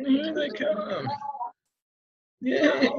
Here they come. Yay.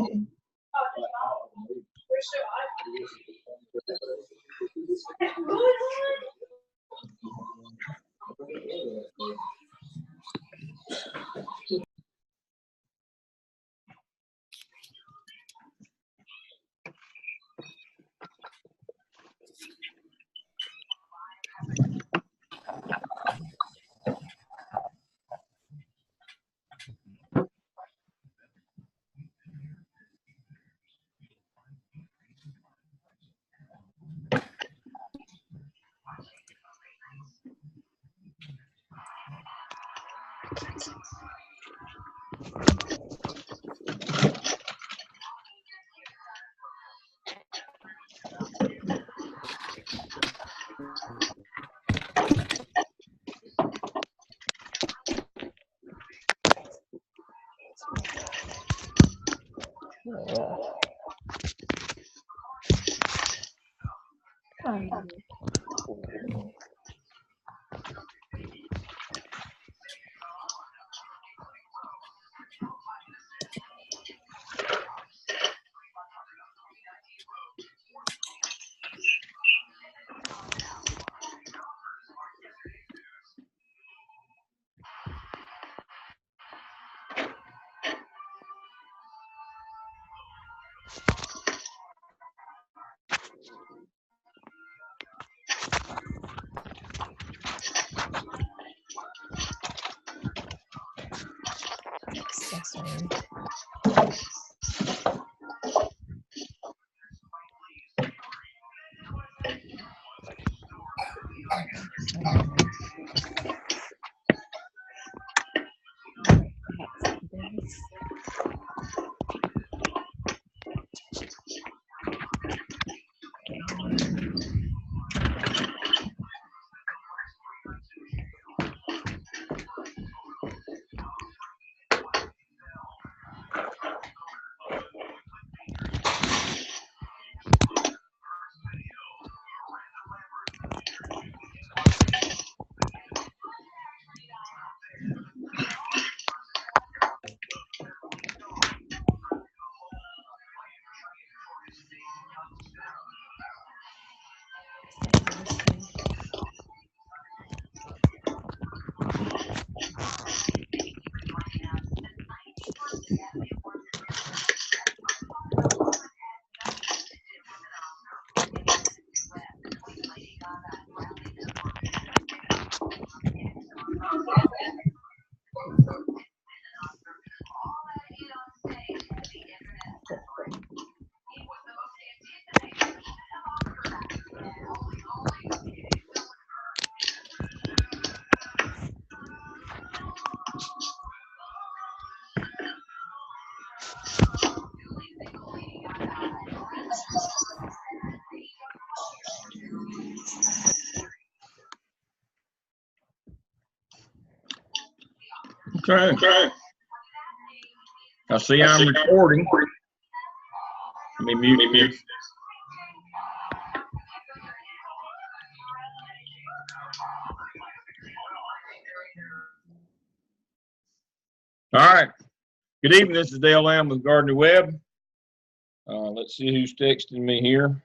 Okay. I see I'm recording. Let me mute this. All right. Good evening. This is Dale Lamb with Gardner Webb. Let's see who's texting me here.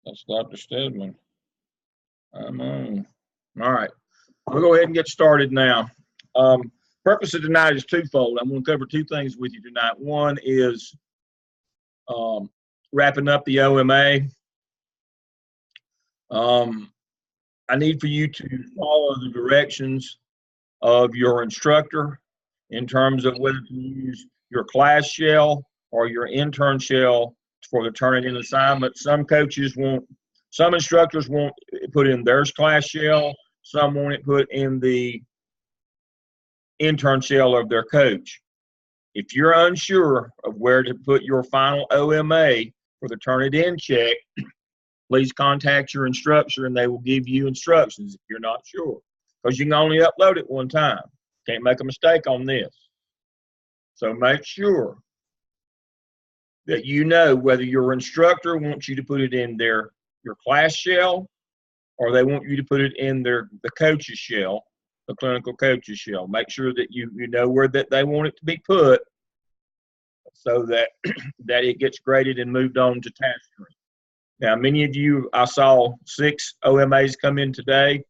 That's Dr. Stedman. I'm on. All right. We'll go ahead and get started now. Purpose of tonight is twofold. I'm going to cover two things with you tonight. One is wrapping up the OMA. I need for you to follow the directions of your instructor in terms of whether to use your class shell or your intern shell for the Turnitin assignment. Some coaches want, some instructors want it put in their class shell, some want it put in the intern shell of their coach. If you're unsure of where to put your final OMA for the Turnitin check, please contact your instructor and they will give you instructions if you're not sure. Because you can only upload it one time. Can't make a mistake on this. So make sure that you know whether your instructor wants you to put it in your class shell, or they want you to put it in the coach's shell, the clinical coach's shell. Make sure that you know where that they want it to be put, so that that it gets graded and moved on to task stream. Now, many of you, I saw 6 OMAs come in today,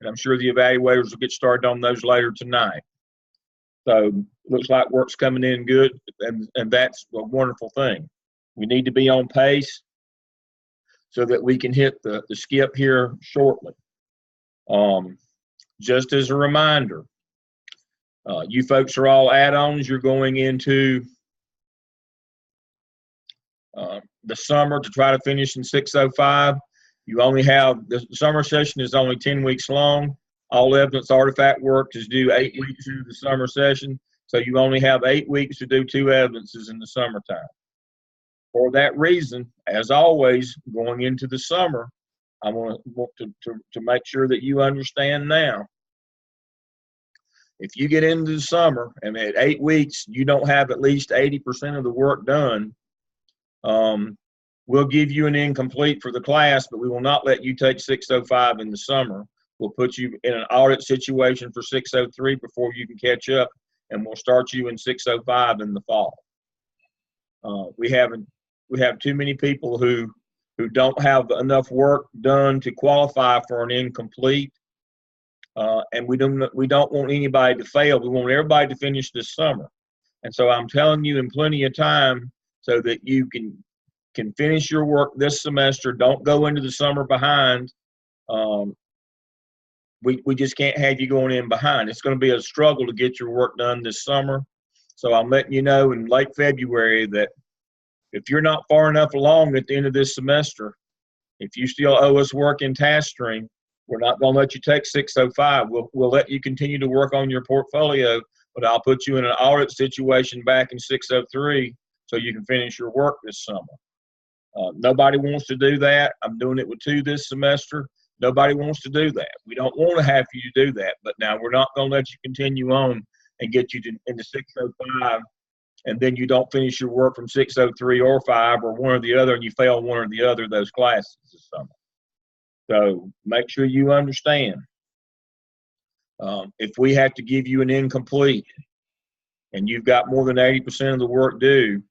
and I'm sure the evaluators will get started on those later tonight. So looks like work's coming in good, and that's a wonderful thing. We need to be on pace so that we can hit the SCIP here shortly. Just as a reminder, you folks are all add-ons. You're going into the summer to try to finish in 605. You only have, the summer session is only 10 weeks long. All evidence artifact work is due 8 weeks into the summer session. So you only have 8 weeks to do 2 evidences in the summertime. For that reason, as always, going into the summer, I want to make sure that you understand now. If you get into the summer and at 8 weeks, you don't have at least 80% of the work done, we'll give you an incomplete for the class, but we will not let you take 605 in the summer. We'll put you in an audit situation for 603 before you can catch up, and we'll start you in 605 in the fall. We have too many people who don't have enough work done to qualify for an incomplete, and we don't want anybody to fail. We want everybody to finish this summer, and so I'm telling you in plenty of time so that you can finish your work this semester. Don't go into the summer behind. We just can't have you going in behind. It's going to be a struggle to get your work done this summer. So I'm letting you know in late February that if you're not far enough along at the end of this semester, if you still owe us work in task stream, we're not going to let you take 605. We'll let you continue to work on your portfolio, but I'll put you in an audit situation back in 603 so you can finish your work this summer. Nobody wants to do that. I'm doing it with 2 this semester. Nobody wants to do that. We don't want to have you to do that, but now we're not going to let you continue on and get you into 605, and then you don't finish your work from 603 or 5 or one or the other, and you fail one or the other of those classes this summer. So make sure you understand. If we have to give you an incomplete and you've got more than 80% of the work due,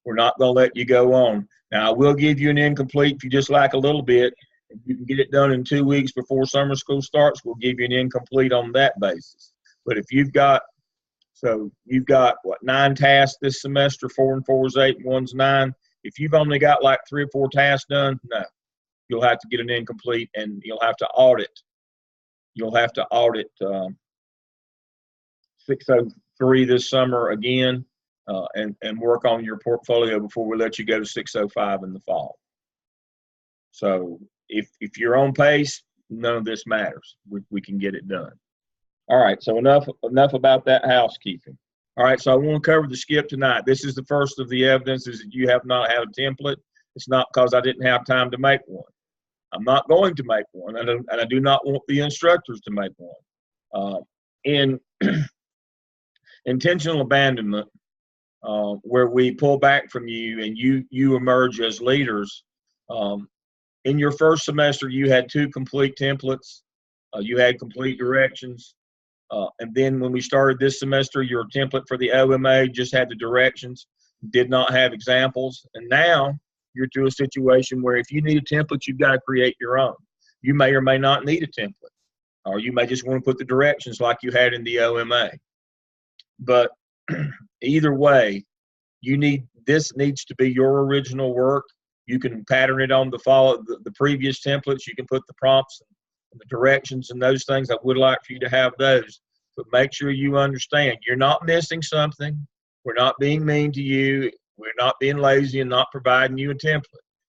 we're not going to let you go on. Now, I will give you an incomplete if you just lack a little bit. If you can get it done in 2 weeks before summer school starts, we'll give you an incomplete on that basis. But if you've got, what, 9 tasks this semester, 4 and 4 is 8 and 1's 9. If you've only got like 3 or 4 tasks done, no, you'll have to get an incomplete, and you'll have to audit. You'll have to audit 603 this summer again, and work on your portfolio before we let you go to 605 in the fall. So if you're on pace, none of this matters. We can get it done. All right, so enough about that housekeeping. All right, so I want to cover the SCIP tonight. This is the first of the evidences that you have not had a template. It's not because I didn't have time to make one. I'm not going to make one, and I do not want the instructors to make one. In intentional abandonment, where we pull back from you and you emerge as leaders, in your first semester, you had 2 complete templates. You had complete directions. And then when we started this semester, your template for the OMA just had the directions, did not have examples. And now you're to a situation where if you need a template, you've got to create your own. You may or may not need a template, or you may just want to put the directions like you had in the OMA. But either way, this needs to be your original work. You can pattern it on the previous templates. You can put the prompts and the directions and those things. I would like for you to have those. But make sure you understand you're not missing something. We're not being mean to you. We're not being lazy and not providing you a template.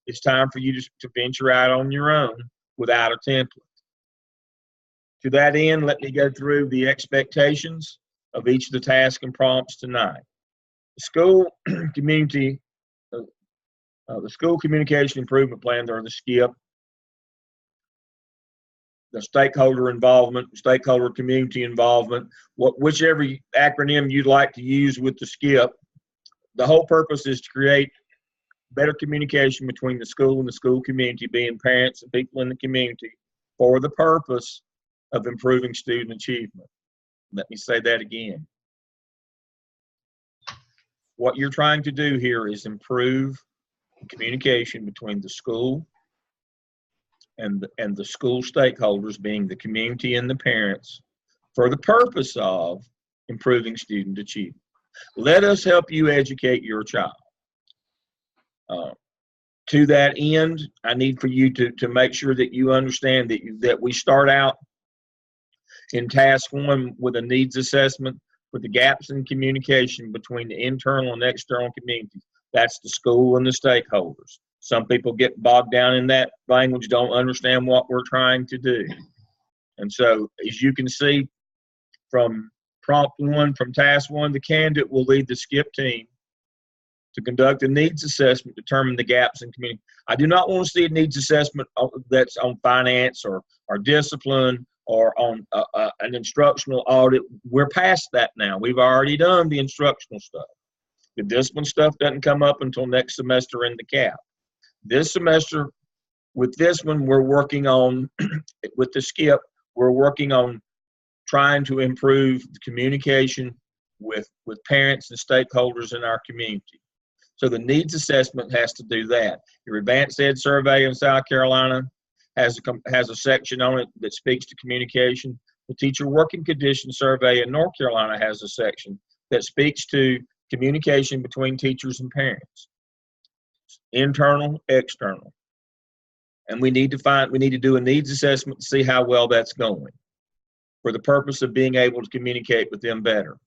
It's time for you to venture out on your own without a template. To that end, let me go through the expectations of each of the tasks and prompts tonight. The school communication improvement plan, or the SCIP, the stakeholder involvement, stakeholder community involvement, whichever acronym you'd like to use with the SCIP, the whole purpose is to create better communication between the school and the school community, being parents and people in the community, for the purpose of improving student achievement. Let me say that again. What you're trying to do here is improve communication between the school and the school stakeholders, being the community and the parents, for the purpose of improving student achievement. Let us help you educate your child. To that end, I need for you to make sure that you understand that we start out in task 1 with a needs assessment for the gaps in communication between the internal and external communities. That's the school and the stakeholders. Some people get bogged down in that language, don't understand what we're trying to do. And so, as you can see from prompt 1, from task 1, the candidate will lead the SCIP team to conduct a needs assessment, determine the gaps in community. I do not want to see a needs assessment that's on finance or discipline or on an instructional audit. We're past that now. We've already done the instructional stuff. The discipline stuff doesn't come up until next semester in the CAP. This semester, with this one, we're working on, with the SCIP, we're working on trying to improve the communication with parents and stakeholders in our community. So the needs assessment has to do that. Your advanced ed survey in South Carolina has a section on it that speaks to communication. The teacher working condition survey in North Carolina has a section that speaks to communication between teachers and parents, internal, external. And we need to do a needs assessment to see how well that's going, for the purpose of being able to communicate with them better.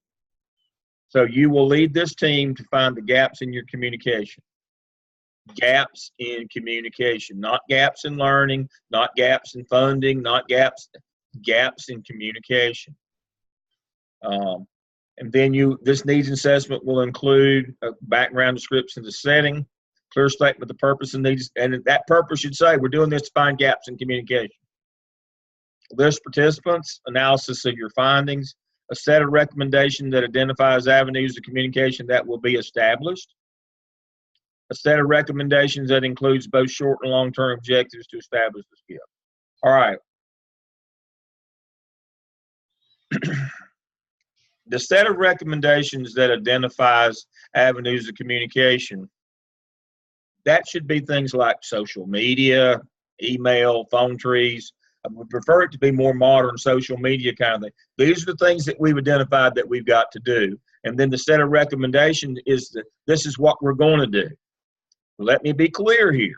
So you will lead this team to find the gaps in your communication. Gaps in communication, not gaps in learning, not gaps in funding, not gaps in communication. And then this needs assessment will include a background description of the setting, clear statement of the purpose and needs, and that purpose should say, we're doing this to find gaps in communication. List participants, analysis of your findings, a set of recommendations that identifies avenues of communication that will be established, a set of recommendations that includes both short and long-term objectives to establish the skill. All right. The set of recommendations that identifies avenues of communication, that should be things like social media, email, phone trees. I would prefer it to be more modern social media kind of thing. These are the things that we've identified that we've got to do. And then the set of recommendations is that this is what we're going to do. Let me be clear here.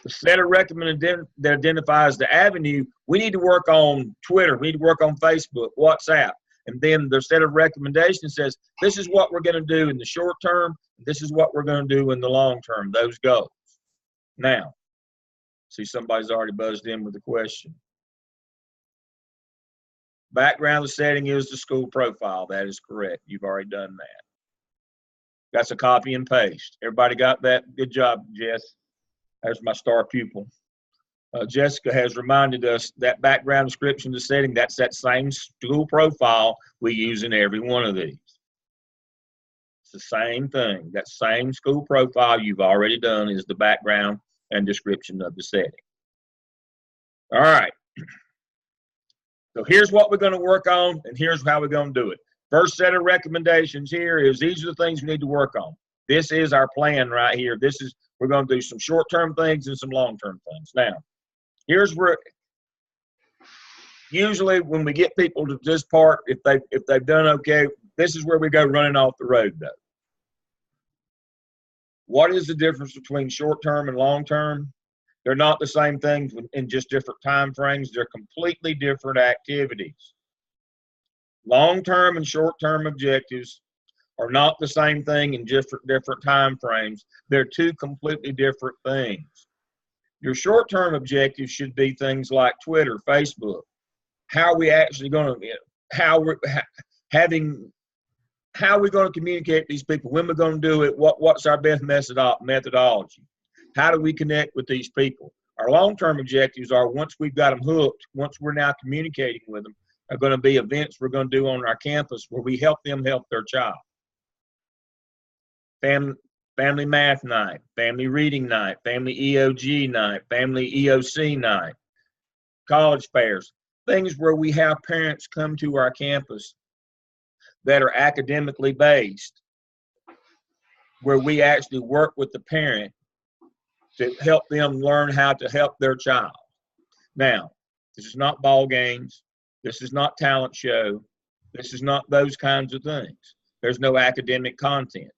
The set of recommendations that identifies the avenue, we need to work on Twitter, we need to work on Facebook, WhatsApp. And then the set of recommendations says, this is what we're going to do in the short term, this is what we're going to do in the long term, those goals. Now, see, somebody's already buzzed in with a question. Background of the setting is the school profile. That is correct. You've already done that. That's a copy and paste. Everybody got that? Good job, Jess. There's my star pupil. Jessica has reminded us that background description of the setting, that's that same school profile we use in every one of these. It's the same thing. That same school profile you've already done is the background and description of the setting. All right. So here's what we're going to work on, and here's how we're going to do it. First set of recommendations here is these are the things we need to work on. This is our plan right here. We're going to do some short-term things and some long-term things. Now, here's where usually when we get people to this part, if they've done okay, this is where we go running off the road though. What is the difference between short-term and long-term? They're not the same things in just different time frames. They're completely different activities. Long-term and short-term objectives are not the same thing in different time frames. They're two completely different things. Your short-term objectives should be things like Twitter, Facebook. How are we actually going to, how are we going to communicate with these people? When we're going to do it? What's our best methodology? How do we connect with these people? Our long-term objectives are, once we've got them hooked, once we're now communicating with them, are going to be events we're going to do on our campus where we help them help their child. family math night, family reading night, family EOG night, family EOC night, college fairs, things where we have parents come to our campus that are academically based, where we actually work with the parent to help them learn how to help their child. Now, this is not ball games. This is not talent show. This is not those kinds of things. There's no academic content.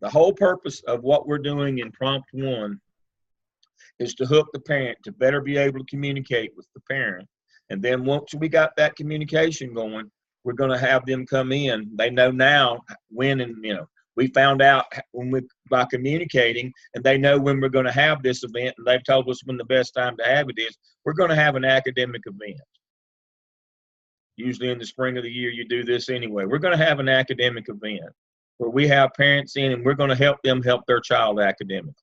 The whole purpose of what we're doing in Prompt 1 is to hook the parent to better be able to communicate with the parent. And then once we got that communication going, we're going to have them come in. They know now when, and we found out by communicating, and they know when we're going to have this event, and they've told us when the best time to have it is. We're going to have an academic event. Usually in the spring of the year, you do this anyway. We're going to have an academic event where we have parents in, and we're going to help them help their child academically.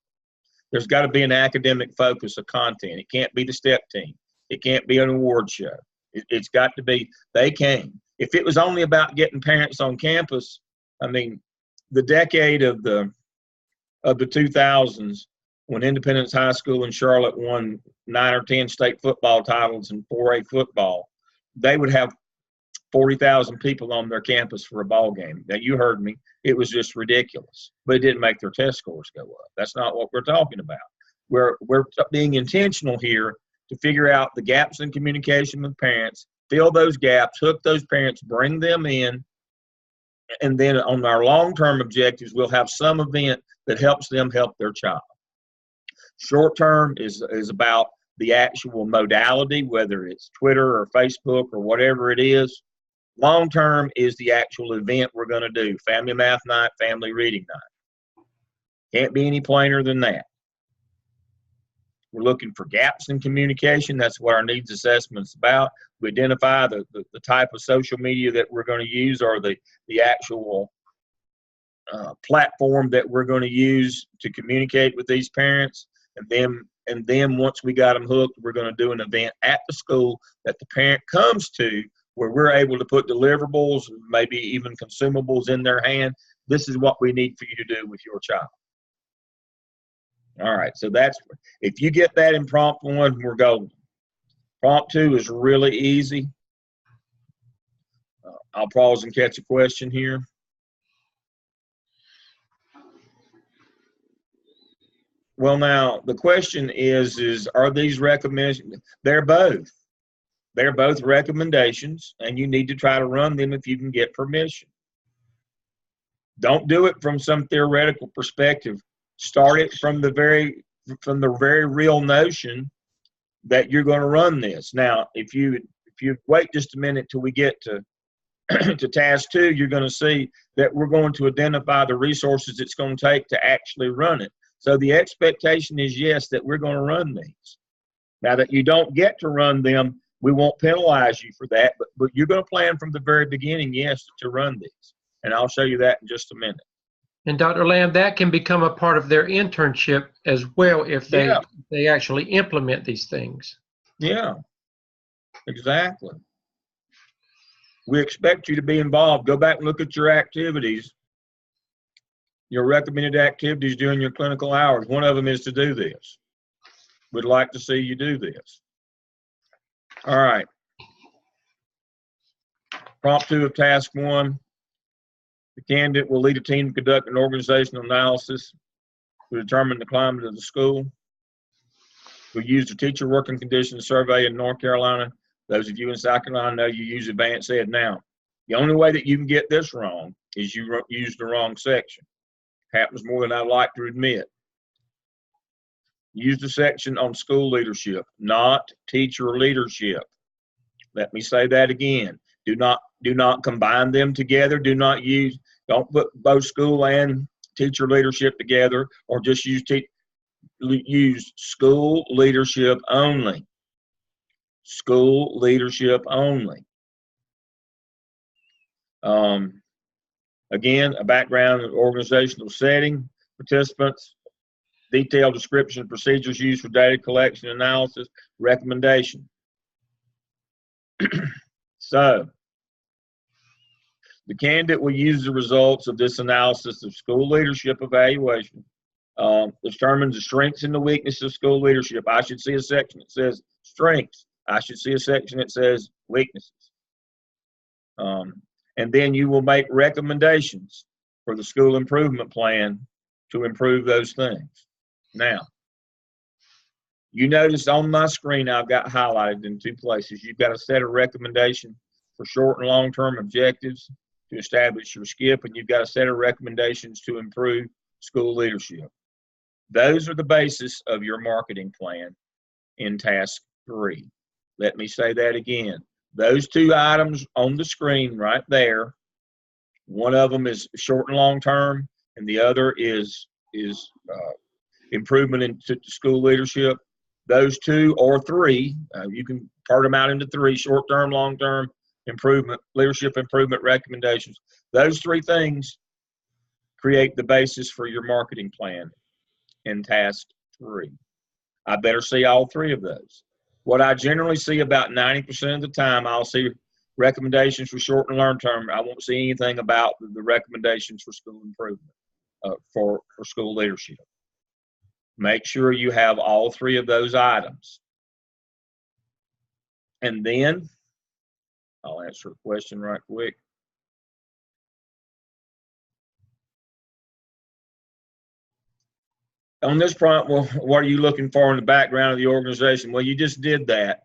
There's got to be an academic focus of content. It can't be the STEP team. It can't be an award show. It's got to be, they came. If it was only about getting parents on campus, I mean, the decade of the 2000s, when Independence High School in Charlotte won 9 or 10 state football titles in 4A football, they would have 40,000 people on their campus for a ball game. Now, you heard me. It was just ridiculous, but it didn't make their test scores go up. That's not what we're talking about. We're being intentional here to figure out the gaps in communication with parents, fill those gaps, hook those parents, bring them in, and then on our long-term objectives, we'll have some event that helps them help their child. Short-term is about the actual modality, whether it's Twitter or Facebook or whatever it is. Long-term is the actual event we're going to do, family math night, family reading night. Can't be any plainer than that. We're looking for gaps in communication. That's what our needs assessment is about. We identify the type of social media that we're going to use, or the actual platform that we're going to use to communicate with these parents. And then once we got them hooked, we're going to do an event at the school that the parent comes to, where we're able to put deliverables, maybe even consumables in their hand. This is what we need for you to do with your child. All right, so that's, if you get that in Prompt 1, we're golden. Prompt 2 is really easy. I'll pause and catch a question here. Well, now, the question is are these recommendations? They're both. They're both recommendations, and you need to try to run them if you can get permission. Don't do it from some theoretical perspective. Start it from the very real notion that you're going to run this. Now, if you wait just a minute till we get to to task 2, you're going to see that we're going to identify the resources it's going to take to actually run it. So the expectation is, yes, that we're going to run these. Now that you don't get to run them, we won't penalize you for that, but you're going to plan from the very beginning, yes, to run these. And I'll show you that in just a minute. And Dr. Lamb, that can become a part of their internship as well if they actually implement these things. Yeah, exactly. We expect you to be involved. Go back and look at your activities, your recommended activities during your clinical hours. One of them is to do this. We'd like to see you do this. All right. Prompt 2 of task 1. The candidate will lead a team to conduct an organizational analysis to determine the climate of the school. We used a teacher working conditions survey in North Carolina. Those of you in South Carolina know you use advanced ed now. The only way that you can get this wrong is you use the wrong section. Happens more than I like to admit. Use the section on school leadership, not teacher leadership. Let me say that again. Do not combine them together. Don't put both school and teacher leadership together, or just use school leadership only. School leadership only. Again, a background in organizational setting, participants, detailed description of procedures used for data collection, analysis, recommendation. So, The candidate will use the results of this analysis of school leadership evaluation, determines the strengths and the weaknesses of school leadership. I should see a section that says strengths. I should see a section that says weaknesses. And then you will make recommendations for the school improvement plan to improve those things. Now, you notice on my screen I've got highlighted in 2 places. You've got a set of recommendations for short and long-term objectives to establish your SCIP, and you've got a set of recommendations to improve school leadership. Those are the basis of your marketing plan in task 3. Let me say that again. Those 2 items on the screen right there, one of them is short and long term, and the other is improvement in school leadership. Those 2 or 3, you can part them out into 3: short term, long term, improvement, leadership improvement recommendations. Those 3 things create the basis for your marketing plan in task 3. I better see all 3 of those. What I generally see about 90% of the time, I'll see recommendations for short and long term. I won't see anything about the recommendations for school improvement, for school leadership. Make sure you have all 3 of those items. And then, I'll answer a question right quick. On this front, well, what are you looking for in the background of the organization? Well, you just did that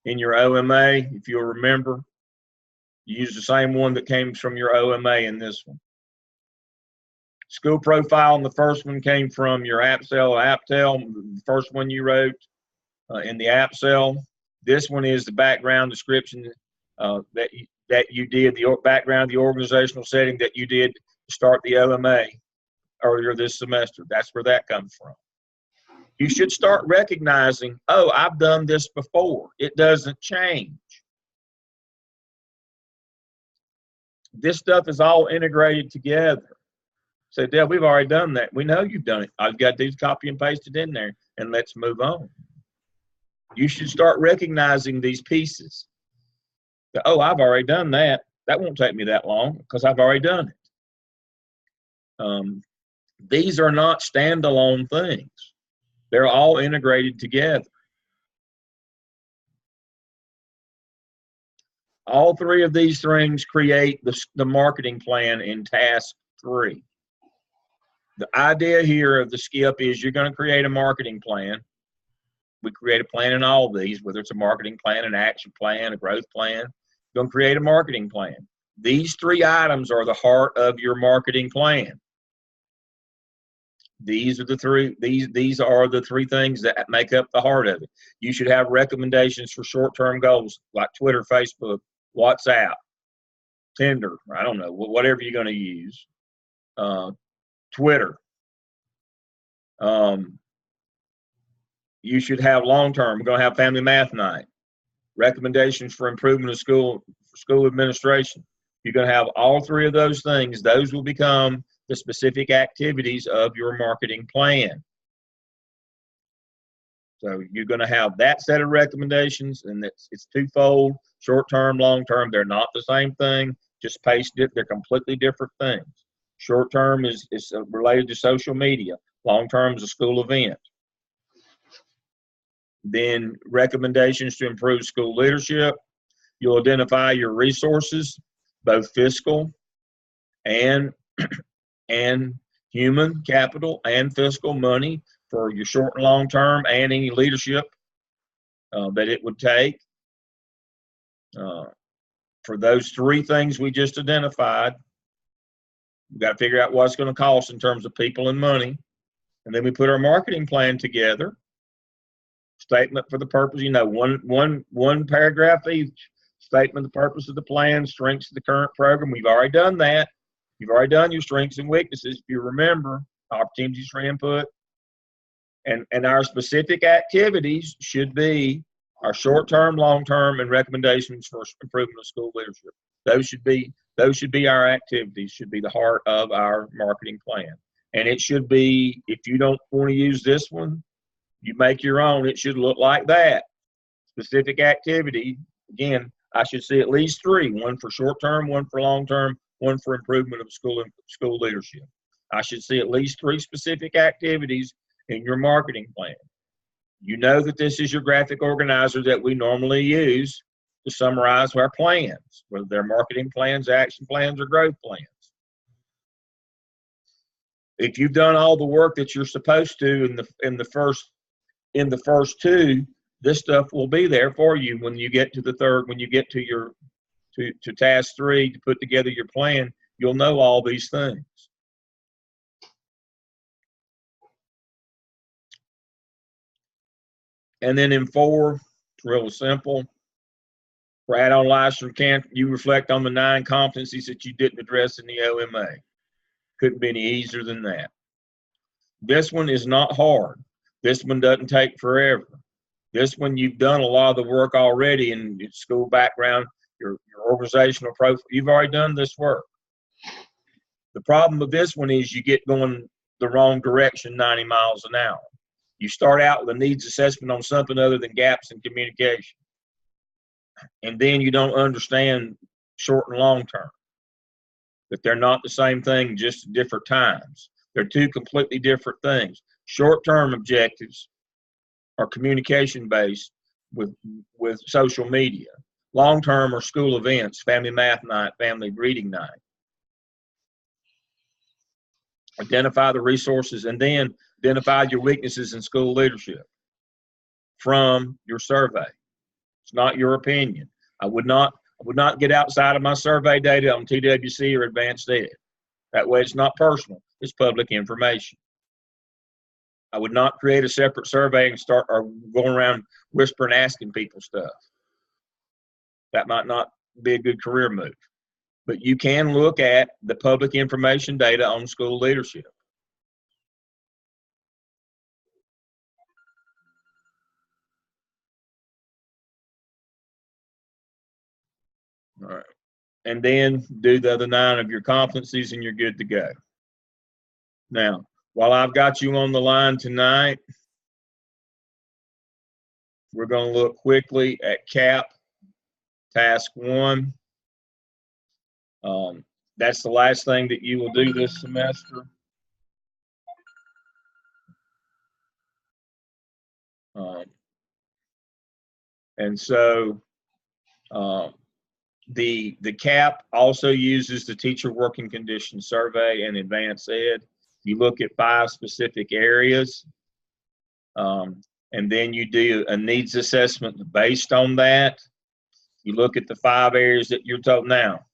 in your OMA. If you'll remember, you used the same one that came from your OMA in this one. School profile in the first one came from your AppSell or AppTel, the first one you wrote in the AppSell. This one is the background description that you did, the background of the organizational setting that you did to start the OMA earlier this semester. That's where that comes from. You should start recognizing, oh, I've done this before. It doesn't change. This stuff is all integrated together. So, Dale, we've already done that. We know you've done it. All you've got to do is copy and paste it in there, and let's move on. You should start recognizing these pieces. Oh, I've already done that. That won't take me that long because I've already done it. These are not standalone things. They're all integrated together. All 3 of these things create the marketing plan in task 3. The idea here of the SCIP is you're going to create a marketing plan. We create a plan in all of these, whether it's a marketing plan, an action plan, a growth plan. You're going to create a marketing plan. These 3 items are the heart of your marketing plan. These are the 3. These are the 3 things that make up the heart of it. You should have recommendations for short-term goals like Twitter, Facebook, WhatsApp, Tinder. I don't know, whatever you're going to use. Twitter. You should have long-term. We're going to have family math night. Recommendations for improvement of school administration. You're going to have all 3 of those things. Those will become the specific activities of your marketing plan. So you're going to have that set of recommendations, and it's twofold: short-term, long-term. They're not the same thing. Just paste it. They're completely different things. Short-term is related to social media. Long-term is a school event. Then recommendations to improve school leadership. You'll identify your resources, both fiscal and human capital and fiscal money for your short and long term and any leadership that it would take. For those 3 things we just identified, we've got to figure out what it's going to cost in terms of people and money. And then we put our marketing plan together. Statement for the purpose, one paragraph each. Statement of the purpose of the plan, strengths of the current program. We've already done that. You've already done your strengths and weaknesses. If you remember, opportunities for input. And our specific activities should be our short-term, long-term, and recommendations for improvement of school leadership. Those should be our activities, should be the heart of our marketing plan. And it should be, if you don't want to use this one, you make your own. It should look like that. Specific activity. Again, I should see at least 3, one for short-term, one for long-term, one for improvement of school leadership. I should see at least 3 specific activities in your marketing plan. You know that this is your graphic organizer that we normally use to summarize our plans, whether they're marketing plans, action plans, or growth plans. If you've done all the work that you're supposed to in the first 2, this stuff will be there for you when you get to the third. When you get to your to task 3 to put together your plan, you'll know all these things. And then in 4, it's real simple. For add-on licensure, you reflect on the 9 competencies that you didn't address in the OMA. Couldn't be any easier than that. This one is not hard. This one doesn't take forever. This one, you've done a lot of the work already in your school background, your organizational profile. You've already done this work. The problem with this one is you get going the wrong direction 90 miles an hour. You start out with a needs assessment on something other than gaps in communication. And then you don't understand short and long term. That they're not the same thing, just different times. They're 2 completely different things. Short-term objectives are communication-based with social media. Long-term are school events, family math night, family reading night. Identify the resources and then identify your weaknesses in school leadership from your survey. It's not your opinion. I would not get outside of my survey data on TWC or advanced ed. That way it's not personal, it's public information. I would not create a separate survey and start or going around whispering, asking people stuff. That might not be a good career move. But you can look at the public information data on school leadership. All right. And then do the other 9 of your competencies and you're good to go. Now, while I've got you on the line tonight, we're going to look quickly at CAP, task 1. That's the last thing that you will do this semester. And so the CAP also uses the teacher working conditions survey and advanced ed. You look at 5 specific areas, and then you do a needs assessment based on that. You look at the 5 areas that you're told. Now,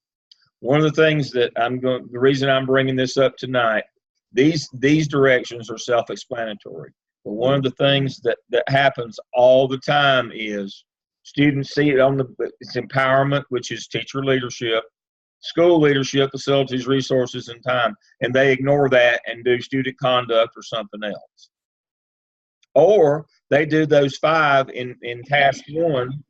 one of the things that the reason I'm bringing this up tonight, these directions are self-explanatory. But one of the things that happens all the time is students see it on it's empowerment, which is teacher leadership, school leadership, facilities, resources, and time, and they ignore that and do student conduct or something else. Or they do those 5 in task 1,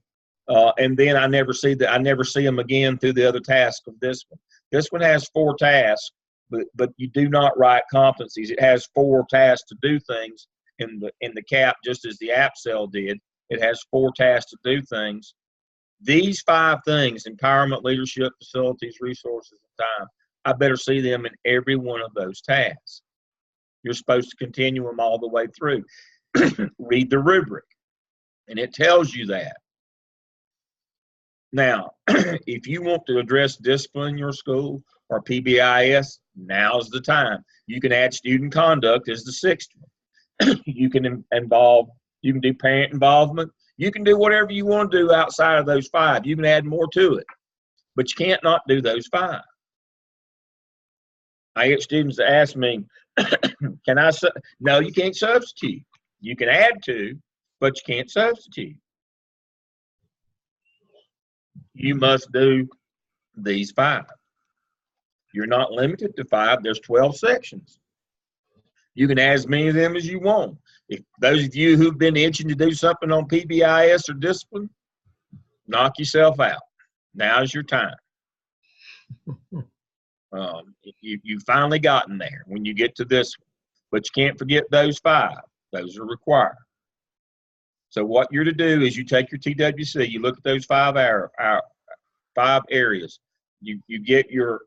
and then I never see them again through the other task of this one. This one has 4 tasks, but you do not write competencies. It has 4 tasks to do things in the CAP, just as the app cell did. It has 4 tasks to do things. These 5 things, empowerment, leadership, facilities, resources, and time, I better see them in every one of those tasks. You're supposed to continue them all the way through. Read the rubric, and it tells you that. Now, if you want to address discipline in your school or PBIS, now's the time. You can add student conduct as the 6th one. You can do parent involvement. You can do whatever you want to do outside of those 5. You can add more to it, but you can't not do those 5. I get students to ask me, no, you can't substitute. You can add to, but you can't substitute. You must do these 5. You're not limited to 5. There's 12 sections. You can add as many of them as you want. If those of you who've been itching to do something on PBIS or discipline, knock yourself out. Now's your time. You've finally gotten there when you get to this one. But you can't forget those 5. Those are required. So what you're to do is you take your TWC, you look at those 5 5 areas. You get your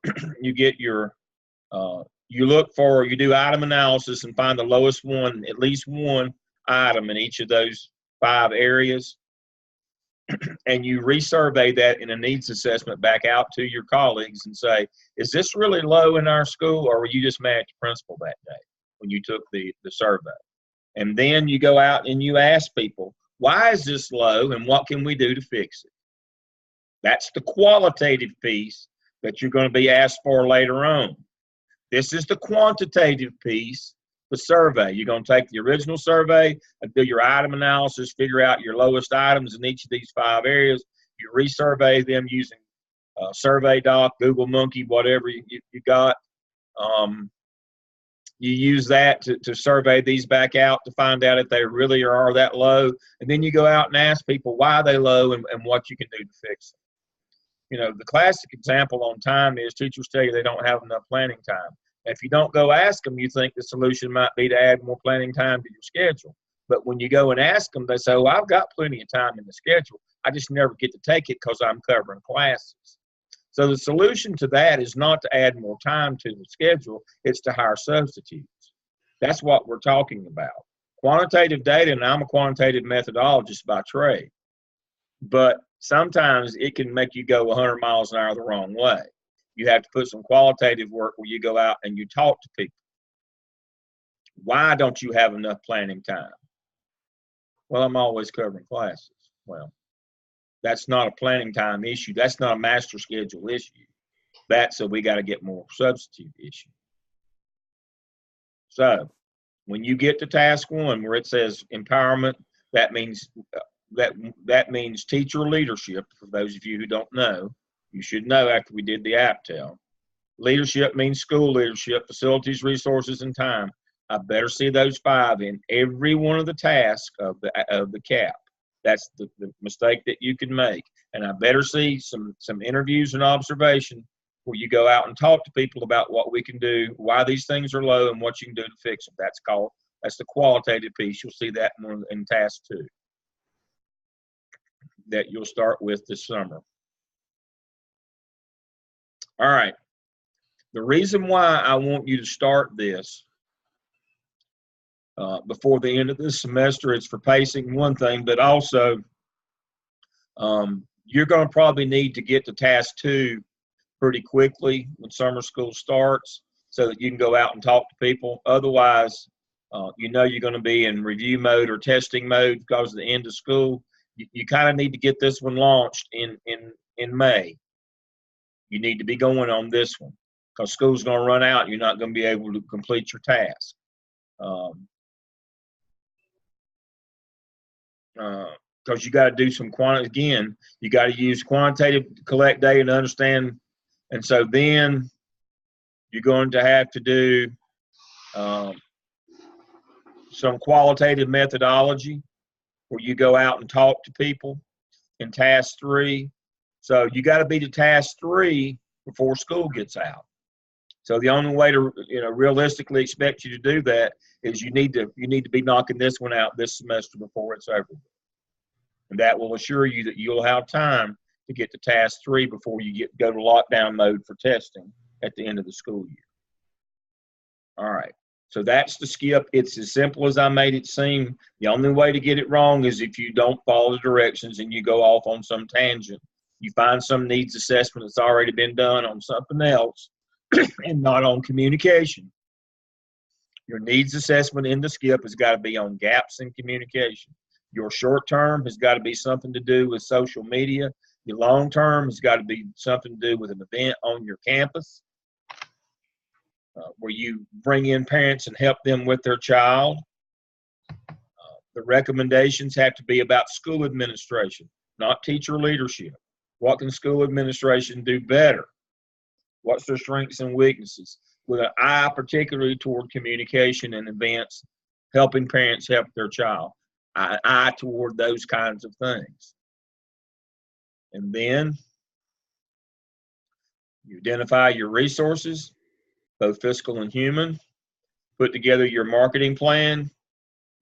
you look for, you do item analysis and find the lowest one, at least one item in each of those 5 areas, and you resurvey that in a needs assessment back out to your colleagues and say, is this really low in our school, or were you just mad at the principal that day when you took the survey? And then you go out and you ask people, why is this low and what can we do to fix it? That's the qualitative piece that you're going to be asked for later on. This is the quantitative piece, the survey. You're going to take the original survey, do your item analysis, figure out your lowest items in each of these 5 areas. You resurvey them using Survey Doc, Google Monkey, whatever you got. You use that to survey these back out to find out if they really are that low. And then you go out and ask people why they're low and what you can do to fix them. You know, the classic example on time is teachers tell you they don't have enough planning time. If you don't go ask them, you think the solution might be to add more planning time to your schedule. But when you go and ask them, they say, oh, I've got plenty of time in the schedule. I just never get to take it because I'm covering classes. So the solution to that is not to add more time to the schedule, it's to hire substitutes. That's what we're talking about. Quantitative data, and I'm a quantitative methodologist by trade, but sometimes it can make you go 100 miles an hour the wrong way. You have to put some qualitative work where you go out and you talk to people. Why don't you have enough planning time? Well, I'm always covering classes. Well, that's not a planning time issue. That's not a master schedule issue. That's a we got to get more substitute issue. So when you get to task 1 where it says empowerment, that means that means teacher leadership. For those of you who don't know, you should know after we did the APTEL. Leadership means school leadership, facilities, resources, and time. I better see those 5 in every one of the tasks of the CAP. That's the mistake that you can make. And I better see some interviews and observation where you go out and talk to people about what we can do, why these things are low, and what you can do to fix them. That's the qualitative piece. You'll see that in task 2 that you'll start with this summer. All right. The reason why I want you to start this before the end of this semester, it's for pacing, one thing, but also you're going to probably need to get to task 2 pretty quickly when summer school starts so that you can go out and talk to people. Otherwise, you know you're going to be in review mode or testing mode because of the end of school. You kind of need to get this one launched in May. You need to be going on this one because school's going to run out. You're not going to be able to complete your task. Because you got to do some again, you got to use quantitative to collect data to understand. And so then you're going to have to do some qualitative methodology where you go out and talk to people in task 3. So you got to be to task 3 before school gets out. So the only way to realistically expect you to do that is you need to be knocking this one out this semester before it's over. And that will assure you that you'll have time to get to task 3 before you go to lockdown mode for testing at the end of the school year. All right. So that's the SCIP. It's as simple as I made it seem. The only way to get it wrong is if you don't follow the directions and you go off on some tangent. You find some needs assessment that's already been done on something else and not on communication. Your needs assessment in the SCIP has got to be on gaps in communication. Your short term has got to be something to do with social media. Your long term has got to be something to do with an event on your campus where you bring in parents and help them with their child. The recommendations have to be about school administration, not teacher leadership. What can school administration do better? What's their strengths and weaknesses? With an eye particularly toward communication and events, helping parents help their child. An eye toward those kinds of things. And then you identify your resources, both fiscal and human. Put together your marketing plan.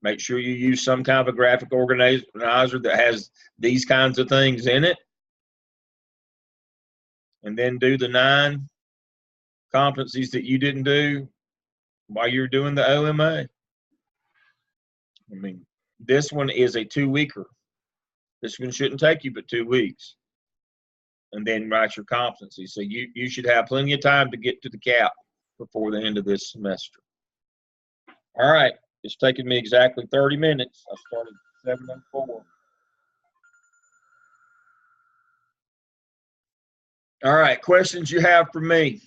Make sure you use some kind of a graphic organizer that has these kinds of things in it. and then do the 9 competencies that you didn't do while you're doing the OMA. I mean, this one is a 2-weeker. This one shouldn't take you but 2 weeks. And then write your competency. So you should have plenty of time to get to the cap before the end of this semester. All right, it's taken me exactly 30 minutes. I started at 7:04. All right, questions you have for me?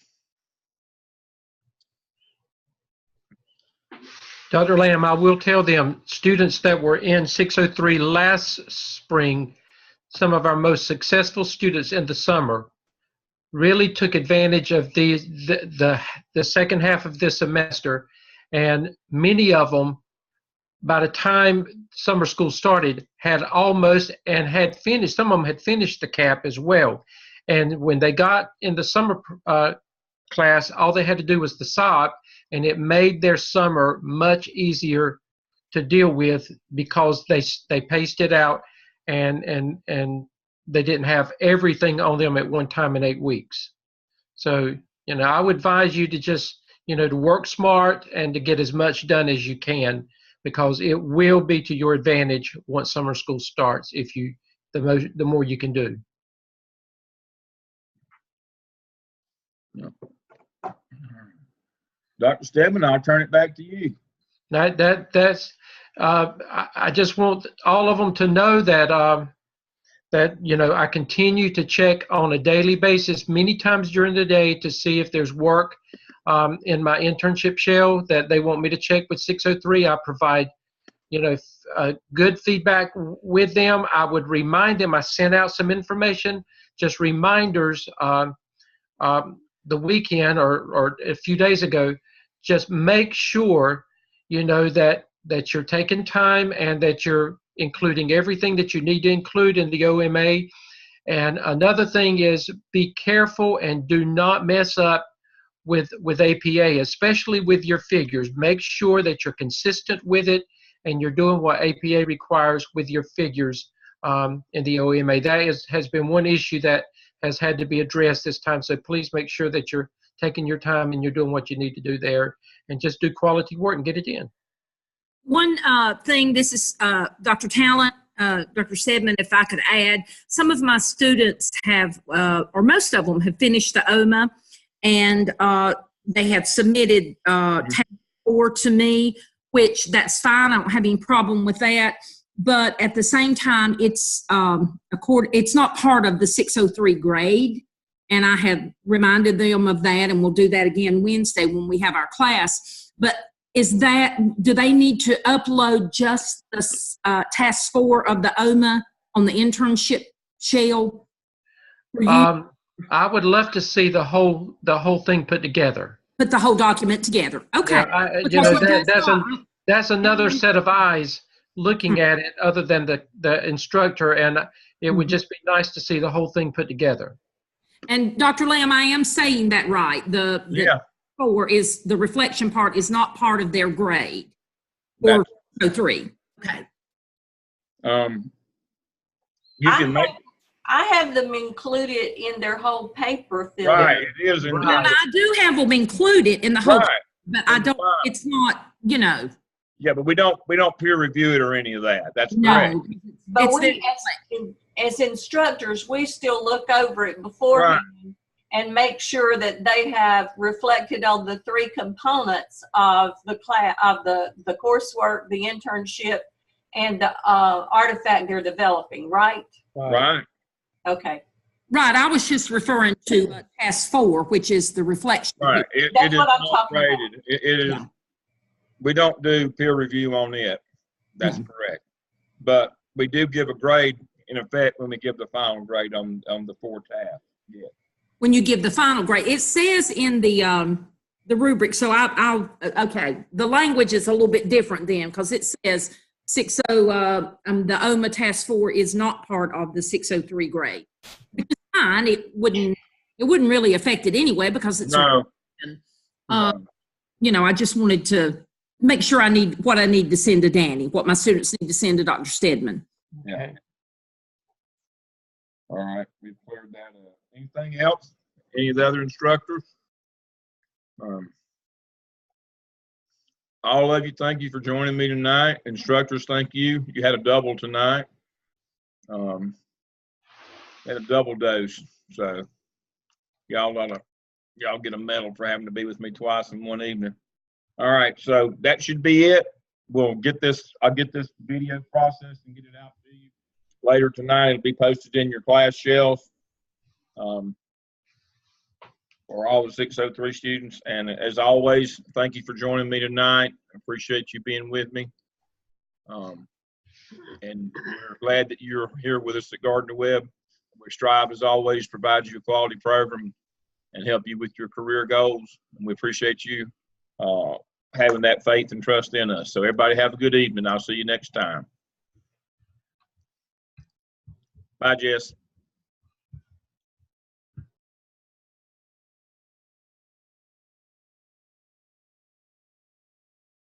Dr. Lamb, I will tell them, students that were in 603 last spring, some of our most successful students in the summer really took advantage of the second half of this semester, and many of them, by the time summer school started, had almost and had finished, some of them had finished the cap as well. And when they got in the summer class, all they had to do was the SCIP, and it made their summer much easier to deal with because they paced it out and they didn't have everything on them at one time in 8 weeks. So, I would advise you to just, to work smart and to get as much done as you can, because it will be to your advantage once summer school starts if the more you can do. Dr. Steadman, I'll turn it back to you. That's I just want all of them to know that I continue to check on a daily basis, many times during the day, to see if there's work in my internship shell that they want me to check with 603. I provide good feedback with them. I would remind them. I sent out some information, just reminders the weekend or a few days ago. Just make sure that you're taking time and that you're including everything that you need to include in the OMA. And another thing is, be careful and do not mess up with APA, especially with your figures. Make sure that you're consistent with it and you're doing what APA requires with your figures in the OMA. That has been one issue that has had to be addressed this time. So please make sure that you're taking your time and you're doing what you need to do there, and just do quality work and get it in. One thing, this is Dr. Talent, Dr. Steadman, if I could add, some of my students have, or most of them have finished the OMA, and they have submitted task 4 to me, which that's fine. I don't have any problem with that. But at the same time, it's not part of the 603 grade. And I have reminded them of that, and we'll do that again Wednesday when we have our class. But do they need to upload just the task 4 of the OMA on the internship shell? I would love to see the whole thing put together. Put the whole document together. Okay. Yeah, that's another set of eyes looking at it other than the instructor, and it would just be nice to see the whole thing put together. And Dr. Lamb, I am saying that right. The 4 is, the reflection part is not part of their grade. Or 3. Okay. You can make. I have them included in their whole paper. Right, it is. I do have them included in the whole, but I don't. It's not. Yeah, but we don't peer review it or any of that. That's correct. But as instructors, we still look over it beforehand and make sure that they have reflected on the 3 components of the class, of the coursework, the internship, and the artifact they're developing. Right. Right. Okay. Right. I was just referring to task 4, which is the reflection. Right. That's what I'm talking about. It is. We don't do peer review on it. That's correct. But we do give a grade in effect when we give the final grade on the 4 tasks. Yeah. When you give the final grade, it says in the rubric. So okay. The language is a little bit different then, because it says the OMA task 4 is not part of the 603 grade. Which is fine. It wouldn't really affect it anyway, because it's I just wanted to make sure I need what I need to send to Danny, what my students need to send to Dr. Steadman. Yeah. All right, we've cleared that up. Anything else? Any of the other instructors? All of you, thank you for joining me tonight. Instructors, thank you. You had a double tonight. Had a double dose. So y'all get a medal for having to be with me twice in one evening. All right, so that should be it. I'll get this video processed and get it out to you later tonight. It'll be posted in your class shelf for all the 603 students. And as always, thank you for joining me tonight. I appreciate you being with me. And we're glad that you're here with us at Gardner Webb. We strive, as always, to provide you a quality program and help you with your career goals. And we appreciate you having that faith and trust in us. So everybody have a good evening. I'll see you next time. Bye, Jess.